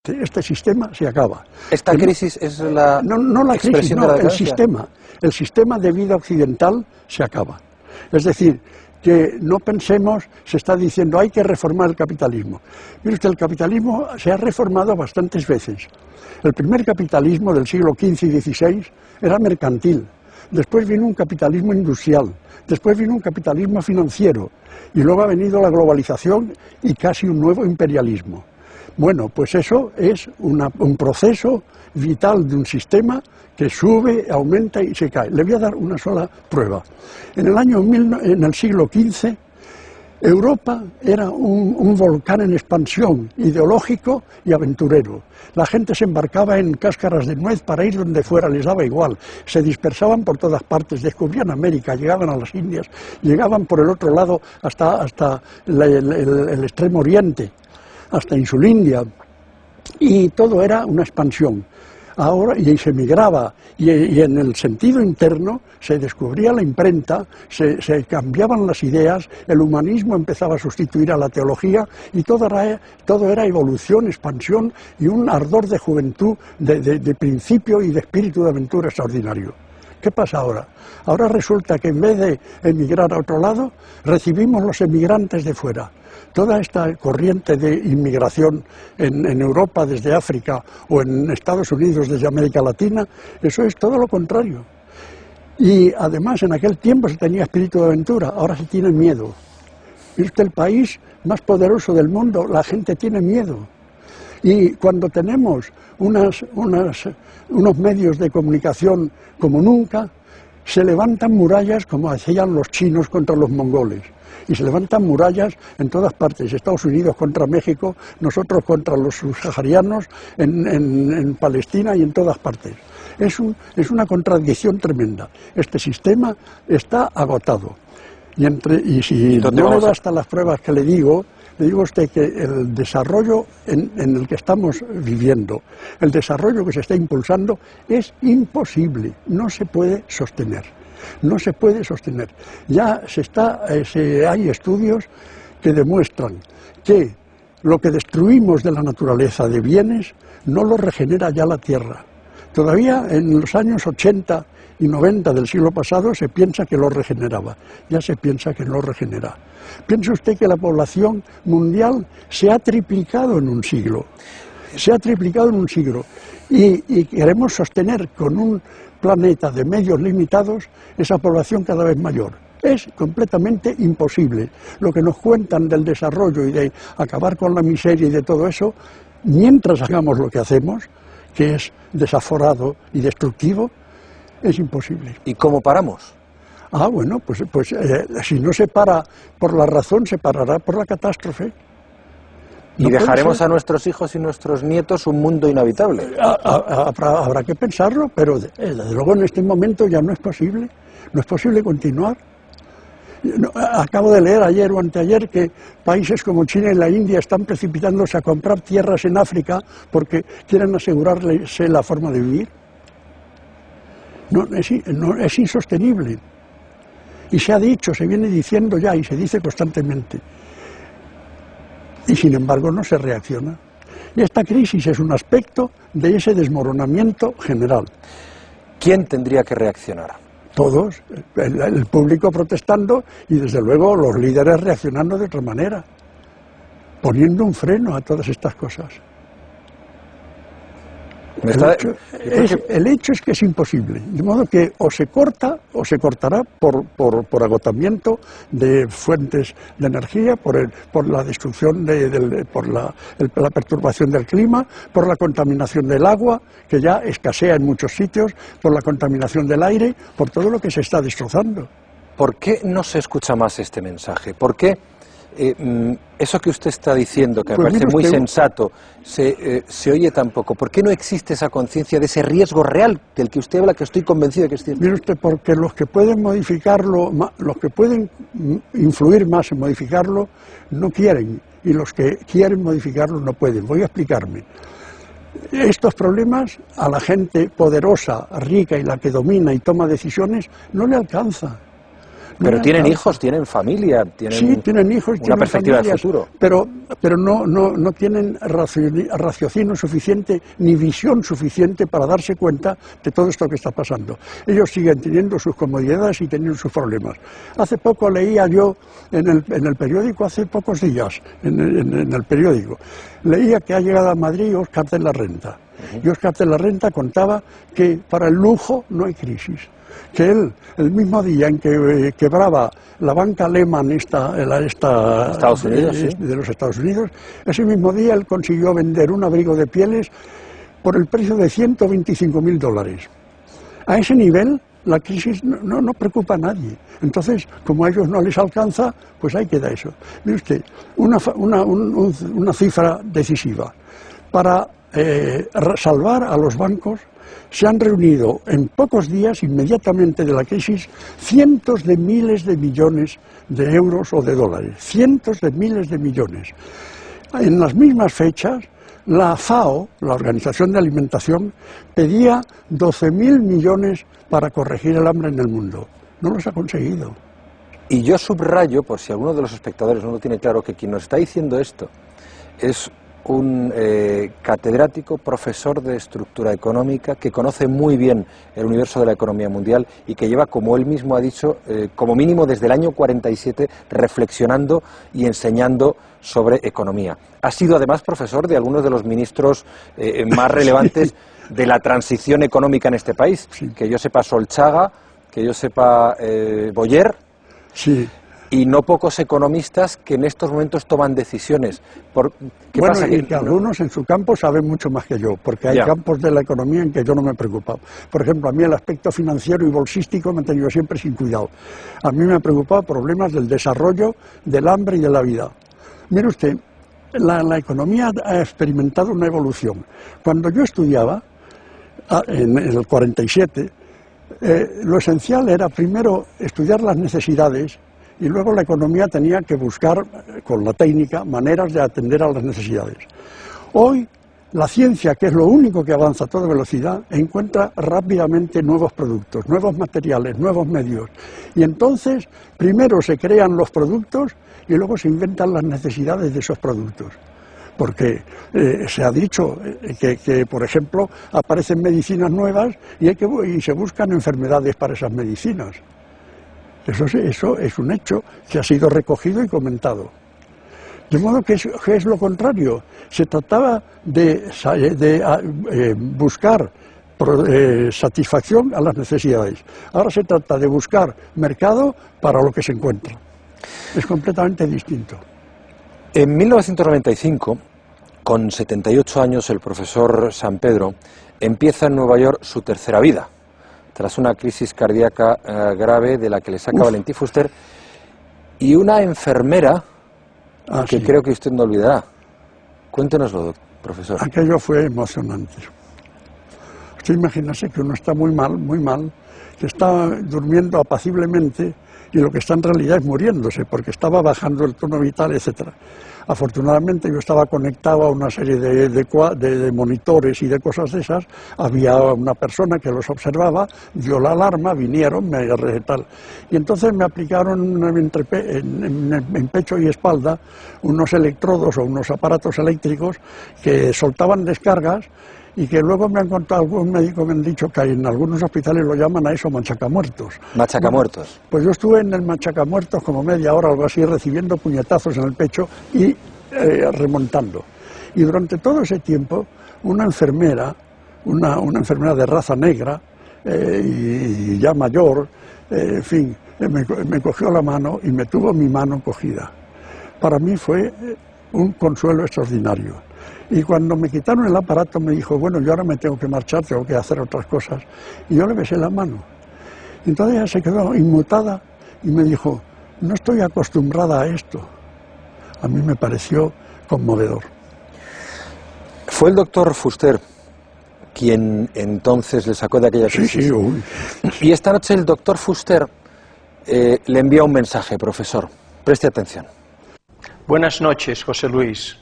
Este sistema se acaba. ¿Esta crisis es la no la crisis, no, el sistema de vida occidental se acaba. Es decir, que no pensemos, se está diciendo hay que reformar el capitalismo. Mire usted, el capitalismo se ha reformado bastantes veces. El primer capitalismo del siglo XV y XVI era mercantil. Después vino un capitalismo industrial, después vino un capitalismo financiero y luego ha venido la globalización y casi un nuevo imperialismo. Bueno, pues eso es un proceso vital de un sistema que sube, aumenta y se cae. Le voy a dar una sola prueba. En el siglo XV, Europa era un volcán en expansión, ideológico y aventurero. La gente se embarcaba en cáscaras de nuez para ir donde fuera, les daba igual. Se dispersaban por todas partes, descubrían América, llegaban a las Indias, llegaban por el otro lado hasta el extremo oriente, hasta Insulindia, y todo era una expansión. Ahora, y se migraba, y en el sentido interno se descubría la imprenta, se cambiaban las ideas, el humanismo empezaba a sustituir a la teología, y todo era evolución, expansión y un ardor de juventud, de principio y de espíritu de aventura extraordinario. ¿Qué pasa ahora? Ahora resulta que en vez de emigrar a otro lado, recibimos los emigrantes de fuera. Toda esta corriente de inmigración en Europa desde África o en Estados Unidos desde América Latina, eso es todo lo contrario. Y además en aquel tiempo se tenía espíritu de aventura, ahora se tiene miedo. Es usted el país más poderoso del mundo, la gente tiene miedo. Y cuando tenemos unos medios de comunicación como nunca, se levantan murallas como hacían los chinos contra los mongoles. Y se levantan murallas en todas partes, Estados Unidos contra México, nosotros contra los subsaharianos, en Palestina y en todas partes. Es una contradicción tremenda. Este sistema está agotado. Y si no le bastan las pruebas que le digo a usted que el desarrollo en el que estamos viviendo, el desarrollo que se está impulsando, es imposible, no se puede sostener. No se puede sostener. Ya hay estudios que demuestran que lo que destruimos de la naturaleza de bienes no lo regenera ya la tierra. Todavía en los años 80 y 90 del siglo pasado se piensa que lo regeneraba, ya se piensa que no regenera. Piense usted que la población mundial se ha triplicado en un siglo, y queremos sostener con un planeta de medios limitados esa población cada vez mayor. Es completamente imposible. Lo que nos cuentan del desarrollo y de acabar con la miseria y de todo eso, mientras hagamos lo que hacemos, que es desaforado y destructivo, es imposible. ¿Y cómo paramos? Bueno, pues si no se para por la razón, se parará por la catástrofe. ¿Y dejaremos a nuestros hijos y nuestros nietos un mundo inhabitable? Habrá que pensarlo, pero desde luego en este momento ya no es posible. No es posible continuar. Acabo de leer ayer o anteayer que países como China y la India están precipitándose a comprar tierras en África porque quieren asegurarse la forma de vivir. Es insostenible. Y se ha dicho, se viene diciendo ya y se dice constantemente. Y sin embargo no se reacciona. Y esta crisis es un aspecto de ese desmoronamiento general. ¿Quién tendría que reaccionar? Todos, el público protestando y desde luego los líderes reaccionando de otra manera, poniendo un freno a todas estas cosas. El hecho es que es imposible, de modo que o se corta o se cortará por agotamiento de fuentes de energía, por la destrucción, por la perturbación del clima, por la contaminación del agua, que ya escasea en muchos sitios, por la contaminación del aire, por todo lo que se está destrozando. ¿Por qué no se escucha más este mensaje? ¿Por qué eso que usted está diciendo, que me parece muy sensato, se oye tan poco? ¿Por qué no existe esa conciencia de ese riesgo real del que usted habla, que estoy convencido de que es cierto? Mire usted, porque los que pueden modificarlo, los que pueden influir más en modificarlo, no quieren, y los que quieren modificarlo no pueden. Voy a explicarme. Estos problemas a la gente poderosa, rica y la que domina y toma decisiones, no le alcanza. Pero tienen hijos, tienen familia, tienen, sí, tienen hijos, una perspectiva de futuro. Pero no tienen raciocinio suficiente ni visión suficiente para darse cuenta de todo esto que está pasando. Ellos siguen teniendo sus comodidades y teniendo sus problemas. Hace poco leía yo en el periódico, hace pocos días, en el periódico, leía que ha llegado a Madrid Óscar de la Renta. Y Óscar de la Renta contaba que para el lujo no hay crisis. Que él, el mismo día en que quebraba la banca Lehman Estados Unidos, sí, de los Estados Unidos, ese mismo día él consiguió vender un abrigo de pieles por el precio de $125.000. A ese nivel la crisis no preocupa a nadie. Entonces, como a ellos no les alcanza, pues ahí queda eso. Mire usted, una cifra decisiva. Para salvar a los bancos, se han reunido en pocos días, inmediatamente de la crisis, cientos de miles de millones de euros o de dólares. Cientos de miles de millones. En las mismas fechas, la FAO, la Organización de Alimentación, pedía 12.000 millones para corregir el hambre en el mundo. No los ha conseguido. Y yo subrayo, por si alguno de los espectadores no lo tiene claro, que quien nos está diciendo esto es un catedrático, profesor de estructura económica, que conoce muy bien el universo de la economía mundial y que lleva, como él mismo ha dicho, como mínimo desde el año 47 reflexionando y enseñando sobre economía. Ha sido además profesor de algunos de los ministros más relevantes de la transición económica en este país. Que yo sepa Solchaga, que yo sepa Boyer. Sí. Y no pocos economistas que en estos momentos toman decisiones. ¿Qué pasa? Y que algunos en su campo saben mucho más que yo, porque hay campos de la economía en que yo no me he preocupado. Por ejemplo, a mí el aspecto financiero y bolsístico me ha tenido siempre sin cuidado. A mí me han preocupado problemas del desarrollo, del hambre y de la vida. Mire usted, la economía ha experimentado una evolución. Cuando yo estudiaba, en el 47, lo esencial era primero estudiar las necesidades y luego la economía tenía que buscar, con la técnica, maneras de atender a las necesidades. Hoy, la ciencia, que es lo único que avanza a toda velocidad, encuentra rápidamente nuevos productos, nuevos materiales, nuevos medios. Y entonces, primero se crean los productos y luego se inventan las necesidades de esos productos. Porque se ha dicho que, por ejemplo, aparecen medicinas nuevas y se buscan enfermedades para esas medicinas. Eso es un hecho que ha sido recogido y comentado. De modo que es lo contrario. Se trataba de buscar satisfacción a las necesidades. Ahora se trata de buscar mercado para lo que se encuentra. Es completamente distinto. En 1995, con 78 años, el profesor Sampedro empieza en Nueva York su tercera vida, tras una crisis cardíaca grave de la que le saca Valentín Fuster, y una enfermera que creo que usted no olvidará. Cuéntenoslo, profesor. Aquello fue emocionante. Usted imagínese que uno está muy mal, que está durmiendo apaciblemente y lo que está en realidad es muriéndose, porque estaba bajando el tono vital, etcétera. Afortunadamente yo estaba conectado a una serie de monitores y de cosas de esas. Había una persona que los observaba, dio la alarma, vinieron, me agarré tal. Y entonces me aplicaron en pecho y espalda unos electrodos o unos aparatos eléctricos que soltaban descargas y que luego me han contado algún médico, me han dicho que en algunos hospitales lo llaman a eso machacamuertos. Machacamuertos. Pues yo estuve en el machacamuertos como media hora o algo así, recibiendo puñetazos en el pecho y remontando. Y durante todo ese tiempo, una enfermera de raza negra, y ya mayor, en fin, me cogió la mano y me tuvo mi mano cogida. Para mí fue un consuelo extraordinario. Y cuando me quitaron el aparato me dijo, bueno, yo ahora me tengo que marchar, tengo que hacer otras cosas. Y yo le besé la mano. Entonces ella se quedó inmutada y me dijo, no estoy acostumbrada a esto. A mí me pareció conmovedor. Fue el doctor Fuster quien entonces le sacó de aquella crisis. Sí, uy. Y esta noche el doctor Fuster le envía un mensaje, profesor. Preste atención. Buenas noches, José Luis.